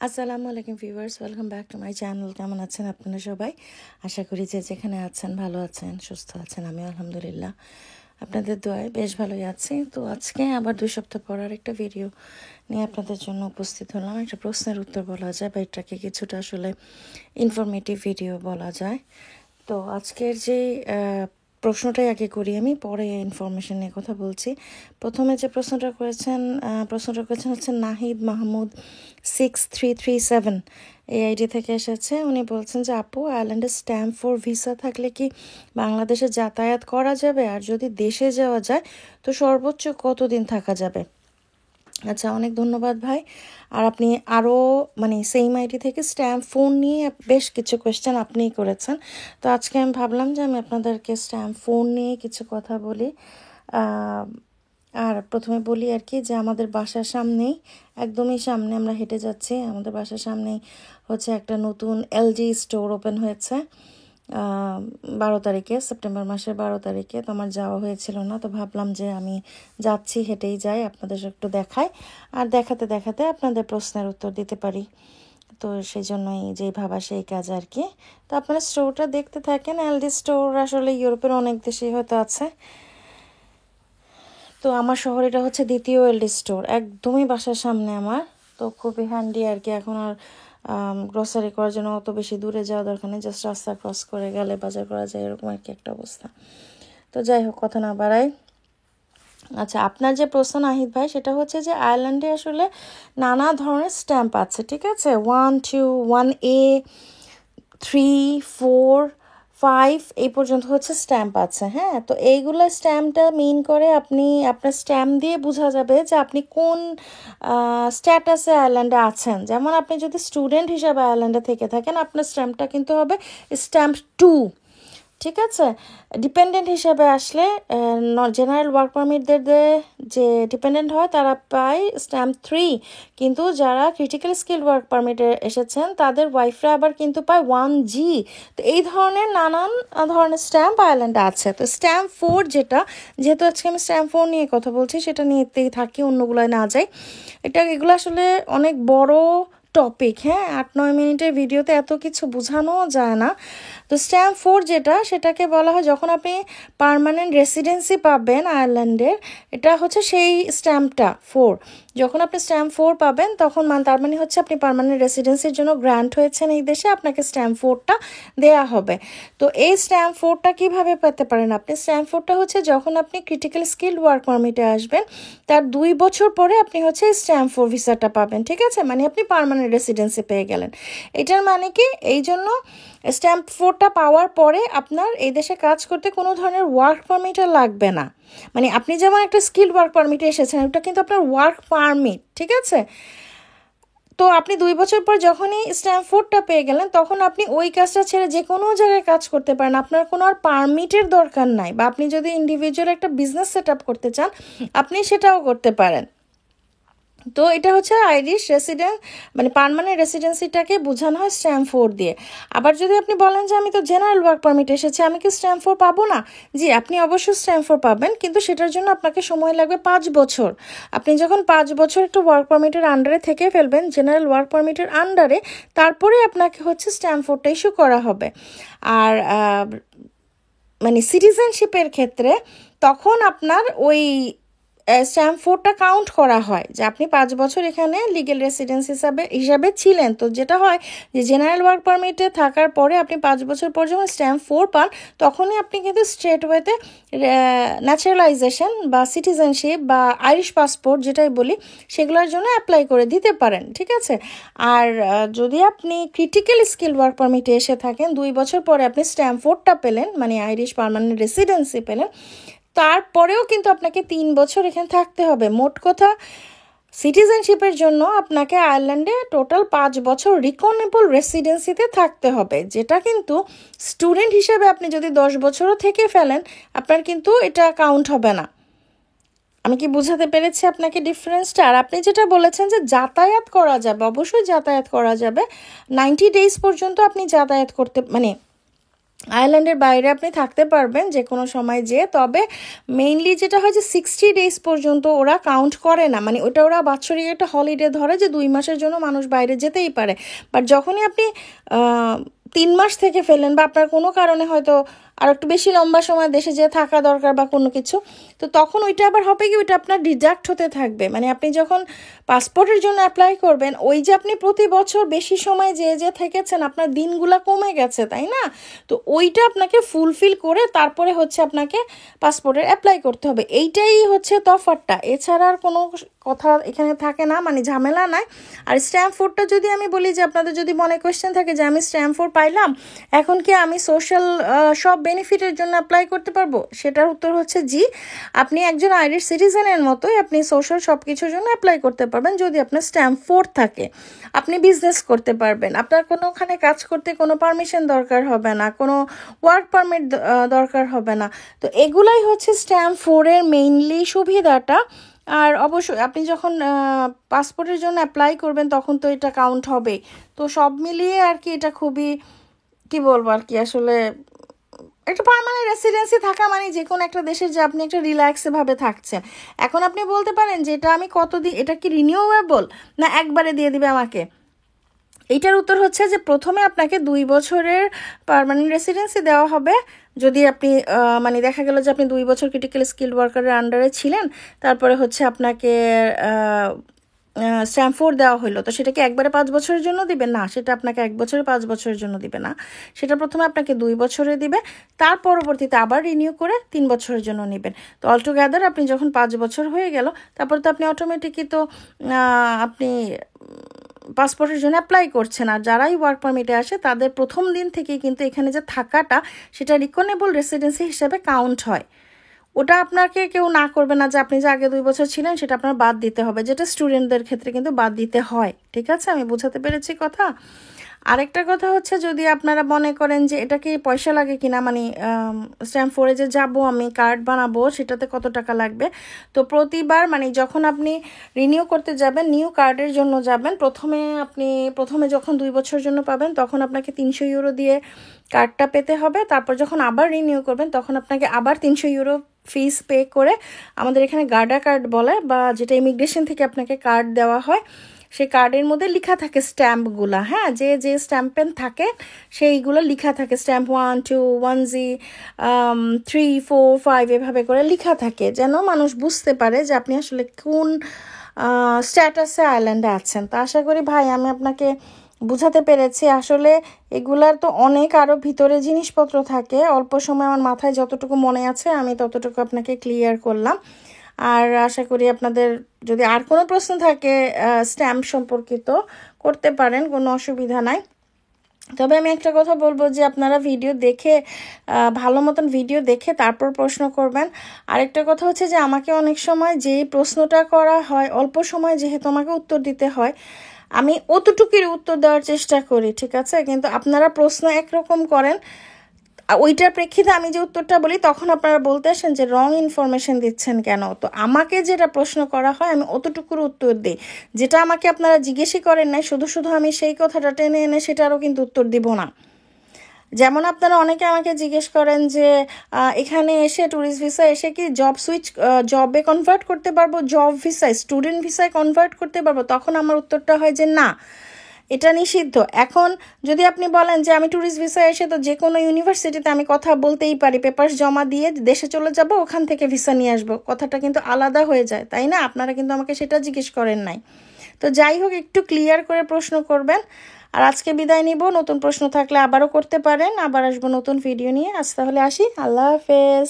আসসালামু আলাইকুম viewers, welcome back to my channel. কেমন আছেন আপনারা সবাই? আশা করি যে যেখানে আছেন ভালো আছেন, সুস্থ আছেন। আমি আলহামদুলিল্লাহ আপনাদের দোয়ায় বেশ ভালোই আছি। তো আজকে আবার 2 সপ্তাহ পর একটা ভিডিও নিয়ে আপনাদের জন্য উপস্থিত হলাম। একটা প্রশ্নের উত্তর বলা যায় বা এটাকে কিছুটা আসলে ইনফরমেটিভ ভিডিও বলা যায়। তো আজকের যে প্রশ্নটাই আগে করি, আমি পরে ইনফরমেশন নিয়ে কথা বলছি। প্রথমে যে প্রশ্নটা করেছেন হচ্ছে নাহিদ মাহমুদ 6337 এই আইডি থেকে এসেছে। উনি বলছেন যে আপু, আয়ারল্যান্ডে স্ট্যাম্প ফর ভিসা থাকলে কি বাংলাদেশে যাতায়াত করা যাবে? আর যদি দেশে যাওয়া যায় তো সর্বোচ্চ কতদিন থাকা যাবে? আচ্ছা, অনেক ধন্যবাদ ভাই। আর আপনি আরও সেম আইডি থেকে স্ট্যাম্প ফোন নিয়ে বেশ কিছু কোয়েশ্চেন আপনিই করেছেন। তো আজকে আমি ভাবলাম যে আমি আপনাদেরকে স্ট্যাম্প ফোন নিয়ে কিছু কথা বলি। আর প্রথমে বলি আর কি, যে আমাদের বাসার সামনেই, একদমই সামনে, আমরা হেঁটে যাচ্ছি, আমাদের বাসার সামনেই হচ্ছে একটা নতুন এলজি স্টোর ওপেন হয়েছে 12 তারিখে, সেপ্টেম্বর মাসের 12 তারিখে। তো আমার যাওয়া হয়েছিল না, তো ভাবলাম যে আমি যাচ্ছি, হেঁটেই যাই, আপনাদের একটু দেখাই, আর দেখাতে দেখাতে আপনাদের প্রশ্নের উত্তর দিতে পারি। তো সেই জন্যই যেই ভাবা সেই কাজ আর কি। তো আপনারা স্টোরটা দেখতে থাকেন। এলডি স্টোর আসলে ইউরোপের অনেক দেশেই হয়তো আছে। তো আমার শহর এটা হচ্ছে দ্বিতীয় এলডি স্টোর, একদমই বাসার সামনে আমার। তো খুবই হ্যান্ডি আর কি। এখন আর গ্রসারি করার জন্য অত বেশি দূরে যাওয়া দরকার নেই, জাস্ট রাস্তা ক্রস করে গেলে বাজার করা যায়, এরকম আর কি একটা অবস্থা। তো যাই হোক, কথা না বাড়াই। আচ্ছা, আপনার যে প্রশ্ন নাহিদ ভাই, সেটা হচ্ছে যে আয়ারল্যান্ডে আসলে নানা ধরনের স্ট্যাম্প আছে, ঠিক আছে? 1, 2, 1A, 3, 4, 5 এই পর্যন্ত হচ্ছে স্ট্যাম্প আছে। হ্যাঁ, তো এইগুলো স্ট্যাম্পটা মিন করে আপনার স্ট্যাম্প দিয়ে বোঝা যাবে যে আপনি কোন স্ট্যাটাসে আয়ারল্যান্ডে আছেন। যেমন আপনি যদি স্টুডেন্ট হিসাবে আয়ারল্যান্ডে থেকে থাকেন, আপনার স্ট্যাম্পটা কিন্তু হবে স্ট্যাম্প 2, ঠিক আছে? ডিপেন্ডেন্ট হিসেবে আসলে জেনারেল ওয়ার্ক পারমিটদের যে ডিপেন্ডেন্ট হয় তারা পায় স্ট্যাম্প 3, কিন্তু যারা ক্রিটিক্যাল স্কিল ওয়ার্ক পারমিটে এসেছেন তাদের ওয়াইফরা আবার কিন্তু পায় 1G। তো এই ধরনের নানান ধরনের স্ট্যাম্প আয়ারল্যান্ডে আছে। তো স্ট্যাম্প 4 যেহেতু আজকে আমি স্ট্যাম্প 4 নিয়ে কথা বলছি, সেটা নিয়েতেই থাকি, অন্যগুলোয় না যাই। এগুলো আসলে অনেক বড় টপিক। হ্যাঁ, 8-9 মিনিটের ভিডিওতে এত কিছু বোঝানো যায় না। তো স্ট্যাম্প 4 সেটাকে বলা হয় যখন আপনি পার্মানেন্ট রেসিডেন্সি পাবেন আয়ারল্যান্ডের, এটা হচ্ছে সেই স্ট্যাম্পটা 4। যখন আপনি স্ট্যাম্প 4 পাবেন তখন তার মানে হচ্ছে আপনি পার্মানেন্ট রেসিডেন্সির জন্য গ্র্যান্ট হয়েছেন এই দেশে, আপনাকে স্ট্যাম্প 4টা দেয়া হবে। তো এই স্ট্যাম্প 4টা কীভাবে পেতে পারেন আপনি? স্ট্যাম্প 4টা হচ্ছে যখন আপনি ক্রিটিক্যাল স্কিলড ওয়ার্ক পারমিটে আসবেন, তার 2 বছর পরে আপনি হচ্ছে এই স্ট্যাম্প 4 ভিসাটা পাবেন, ঠিক আছে? মানে আপনি পার্মানেন্ট রেসিডেন্সি পেয়ে গেলেন। এটার মানে কি, এই জন্য স্ট্যাম্প 4টা পাওয়ার পরে আপনার এই দেশে কাজ করতে কোনো ধরনের ওয়ার্ক পারমিটও লাগবে না। মানে আপনি যেমন একটা স্কিল ওয়ার্ক পারমিটে এসেছেন, ওটা কিন্তু আপনার ওয়ার্ক পারমিট, ঠিক আছে? তো আপনি 2 বছর পর যখনই স্ট্যাম্প 4টা পেয়ে গেলেন, তখন আপনি ওই কাজটা ছেড়ে যে কোনো জায়গায় কাজ করতে পারেন। আপনার কোনো আর পারমিটের দরকার নাই। বা আপনি যদি ইন্ডিভিজুয়াল একটা বিজনেস সেট আপ করতে চান, আপনি সেটাও করতে পারেন। তো এটা হচ্ছে আইরিশ রেসিডেন্ট, পার্মানেন্ট রেসিডেন্সিটাকে বোঝানো হয় স্ট্যাম্প 4 দিয়ে। আবার যদি আপনি বলেন যে আমি তো জেনারেল ওয়ার্ক পারমিট এসেছি, আমি কি স্ট্যাম্প 4 পাবো না? জি, আপনি অবশ্যই স্ট্যাম্প 4 পাবেন, কিন্তু সেটার জন্য আপনাকে সময় লাগবে 5 বছর। আপনি যখন 5 বছর একটা ওয়ার্ক পারমিটের আন্ডারে থেকে ফেলবেন, জেনারেল ওয়ার্ক পারমিটের আন্ডারে, তারপরে আপনাকে হচ্ছে স্ট্যাম্প 4টা ইস্যু করা হবে। আর সিটিজেনশিপের ক্ষেত্রে তখন আপনার ওই স্ট্যাম্প 4টা কাউন্ট করা হয় যে আপনি 5 বছর এখানে লিগেল রেসিডেন্স হিসাবে ছিলেন। তো যেটা হয় যে জেনারেল ওয়ার্ক পারমিটে থাকার পরে আপনি 5 বছর পর যখন স্ট্যাম্প 4 পান, তখনই আপনি কিন্তু স্ট্রেট ওয়েতে ন্যাচারালাইজেশন বা সিটিজেনশিপ বা আইরিশ পাসপোর্ট যেটাই বলি, সেগুলোর জন্য অ্যাপ্লাই করে দিতে পারেন, ঠিক আছে? আর যদি আপনি ক্রিটিক্যাল স্কিল ওয়ার্ক পারমিটে এসে থাকেন, 2 বছর পরে আপনি স্ট্যাম্প 4টা পেলেন, আইরিশ পার্মানেন্ট রেসিডেন্সি পেলেন, তারপরেও কিন্তু আপনাকে 3 বছর এখানে থাকতে হবে। মোট কথা, সিটিজেনশিপের জন্য আপনাকে আয়ারল্যান্ডে টোটাল 5 বছর রিকনেবল রেসিডেন্সিতে থাকতে হবে, যেটা কিন্তু স্টুডেন্ট হিসেবে আপনি যদি 10 বছরও থেকে ফেলেন, আপনার কিন্তু এটা কাউন্ট হবে না। আমি কি বোঝাতে পেরেছি আপনাকে ডিফারেন্সটা? আর আপনি যেটা বলেছেন যে যাতায়াত করা যাবে, অবশ্যই যাতায়াত করা যাবে। 90 ডেজ পর্যন্ত আপনি যাতায়াত করতে, আইল্যান্ডের বাইরে আপনি থাকতে পারবেন যে কোনো সময় যেয়ে, তবে মেইনলি যেটা হয় যে 60 ডেজ পর্যন্ত ওরা কাউন্ট করে না, মানে ওটা ওরা বাৎসরিক একটা হলিডে ধরে যে 2 মাসের জন্য মানুষ বাইরে যেতেই পারে। বাট যখনই আপনি 3 মাস থেকে ফেলেন বা আপনার কোনো কারণে হয়তো আর একটু বেশি লম্বা সময় দেশে যেয়ে থাকা দরকার বা কোনো কিছু, তো তখন ওইটা আবার হবে কি, ওইটা আপনার ডিডাক্ট হতে থাকবে। মানে আপনি যখন পাসপোর্টের জন্য অ্যাপ্লাই করবেন, ওই যে আপনি প্রতি বছর বেশি সময় যে থেকেছেন, আপনার দিনগুলা কমে গেছে, তাই না? তো ওইটা আপনাকে ফুলফিল করে তারপরে হচ্ছে আপনাকে পাসপোর্টের অ্যাপ্লাই করতে হবে। এইটাই হচ্ছে তফাৎটা, এছাড়া আর কোনো কথা এখানে থাকে না, মানে ঝামেলা নাই। আর স্ট্যাম্প 4টা যদি আমি বলি যে আপনাদের যদি মনে কোয়েশ্চেন থাকে যে আমি স্ট্যাম্প 4 পাইলাম, এখন কি আমি সোশ্যাল সব বেনিফিটের জন্য অ্যাপ্লাই করতে পারবো, সেটার উত্তর হচ্ছে জি। আপনি একজন আইরিশ সিটিজেনের মতোই আপনি সোশ্যাল সব কিছুর জন্য অ্যাপ্লাই করতে পারবেন যদি আপনার স্ট্যাম্প 4 থাকে। আপনি বিজনেস করতে পারবেন, আপনার কোনো ওখানে কাজ করতে কোনো পারমিশন দরকার হবে না, কোনো ওয়ার্ক পারমিট দরকার হবে না। তো এগুলাই হচ্ছে স্ট্যাম্প 4-এর মেইনলি সুবিধাটা। আর অবশ্যই আপনি যখন পাসপোর্টের জন্য অ্যাপ্লাই করবেন তখন তো এটা কাউন্ট হবে। তো সব মিলিয়ে আর কি এটা খুবই, কি বলবো আর কি, আসলে একটা পার্মানেন্ট রেসিডেন্সি থাকা মানে যে কোনো একটা দেশের যে আপনি একটা রিল্যাক্সে ভাবে থাকছেন। এখন আপনি বলতে পারেন যে এটা আমি কতদিন, এটা কি রিনিউয়েবল না একবারে দিয়ে দিবে আমাকে? এইটার উত্তর হচ্ছে যে প্রথমে আপনাকে 2 বছরের পার্মানেন্ট রেসিডেন্সি দেওয়া হবে। যদি আপনি মানে দেখা গেল যে আপনি 2 বছর ক্রিটিক্যাল স্কিল্ড ওয়ার্কারের আন্ডারে ছিলেন, তারপরে হচ্ছে আপনাকে স্ট্যাম্প 4 দেওয়া হলো, তো সেটা কি একবারে 5 বছরের জন্য দিবে না, সেটা আপনাকে 1 বছরে 5 বছরের জন্য দিবে না, সেটা প্রথমে আপনাকে 2 বছরে দিবে, তার পরবর্তীতে আবার রিনিউ করে 3 বছরের জন্য নেবেন। তো অলটুগেদার আপনি যখন 5 বছর হয়ে গেল, তারপর তো আপনি অটোমেটিকই তো আপনি পাসপোর্টের জন্য অ্যাপ্লাই করছেন। আর যারাই ওয়ার্ক পারমিটে আসে তাদের প্রথম দিন থেকেই কিন্তু এখানে যে থাকাটা, সেটা রিকনেবল রেসিডেন্সি হিসেবে কাউন্ট হয়। ওটা আপনাকে কেউ না করবে না যে আপনি যে আগে 2 বছর ছিলেন সেটা আপনার বাদ দিতে হবে, যেটা স্টুডেন্টদের ক্ষেত্রে কিন্তু বাদ দিতে হয়। ঠিক আছে, আমি বোঝাতে পেরেছি কথা? আরেকটা কথা হচ্ছে, যদি আপনারা মনে করেন যে এটা কি পয়সা লাগে কিনা, মানে স্ট্যাম্প 4-এ যে যাবো আমি কার্ড বানাবো সেটাতে কত টাকা লাগবে, তো প্রতিবার মানে যখন আপনি রিনিউ করতে যাবেন, নিউ কার্ডের জন্য যাবেন, প্রথমে যখন 2 বছরের জন্য পাবেন তখন আপনাকে 300 ইউরো দিয়ে কার্ডটা পেতে হবে। তারপর যখন আবার রিনিউ করবেন তখন আপনাকে আবার 300 ইউরো ফিস পে করে, আমাদের এখানে গার্ডা কার্ড বলে, বা যেটা ইমিগ্রেশন থেকে আপনাকে কার্ড দেওয়া হয়, সেই কার্ডের মধ্যে লেখা থাকে স্ট্যাম্পগুলো, হ্যাঁ, যে স্ট্যাম্প পেন থাকে সেইগুলো লেখা থাকে, স্ট্যাম্প 1, 2, 1G, 3, 4, 5 এভাবে করে লেখা থাকে, যেন মানুষ বুঝতে পারে যে আপনি আসলে কোন স্ট্যাটাসে আইল্যান্ডে আছেন। তো আশা করি ভাই আমি আপনাকে বুঝাতে পেরেছি। আসলে এগুলার তো অনেক আরও ভিতরে জিনিসপত্র থাকে, অল্প সময় আমার মাথায় যতটুকু মনে আছে আমি ততটুকু আপনাকে ক্লিয়ার করলাম। আর আশা করি আপনাদের যদি আর কোনো প্রশ্ন থাকে স্ট্যাম্প সম্পর্কিত করতে পারেন, কোনো অসুবিধা নাই। তবে আমি একটা কথা বলবো যে আপনারা ভিডিও দেখে ভালো মতন ভিডিও দেখে তারপর প্রশ্ন করবেন। আরেকটা কথা হচ্ছে যে আমাকে অনেক সময় যেই প্রশ্নটা করা হয়, অল্প সময় যেহেতু আমাকে উত্তর দিতে হয়, আমি অতটুকুর উত্তর দেওয়ার চেষ্টা করি, ঠিক আছে? কিন্তু আপনারা প্রশ্ন একরকম করেন, ওইটার প্রেক্ষিতে আমি যে উত্তরটা বলি তখন আপনারা বলতে আসেন যে রং ইনফরমেশন দিচ্ছেন কেন। তো আমাকে যেটা প্রশ্ন করা হয় আমি অতটুকুর উত্তর দিই, যেটা আমাকে আপনারা জিজ্ঞেসই করেন নাই শুধু শুধু আমি সেই কথাটা টেনে এনে সেটারও কিন্তু উত্তর দিব না। যেমন আপনারা অনেকে আমাকে জিজ্ঞেস করেন যে এখানে এসে ট্যুরিস্ট ভিসা এসে কি জবে কনভার্ট করতে পারবো, জব ভিসায়, স্টুডেন্ট ভিসায় কনভার্ট করতে পারবো, তখন আমার উত্তরটা হয় যে না, এটা নিষিদ্ধ। এখন যদি আপনি বলেন যে আমি ট্যুরিস্ট ভিসায় এসে তো যে কোনো ইউনিভার্সিটিতে আমি কথা বলতেই পারি, পেপারস জমা দিয়ে দেশে চলে যাব, ওখান থেকে ভিসা নিয়ে আসবো, কথাটা কিন্তু আলাদা হয়ে যায়, তাই না? আপনারা কিন্তু আমাকে সেটা জিজ্ঞেস করেন নাই। তো যাই হোক, একটু ক্লিয়ার করে প্রশ্ন করবেন। আর আজকে বিদায় নিব, নতুন প্রশ্ন থাকলে আবারও করতে পারেন, আবার আসবো নতুন ভিডিও নিয়ে। আজ তাহলে আসি, আল্লাহ হাফেজ।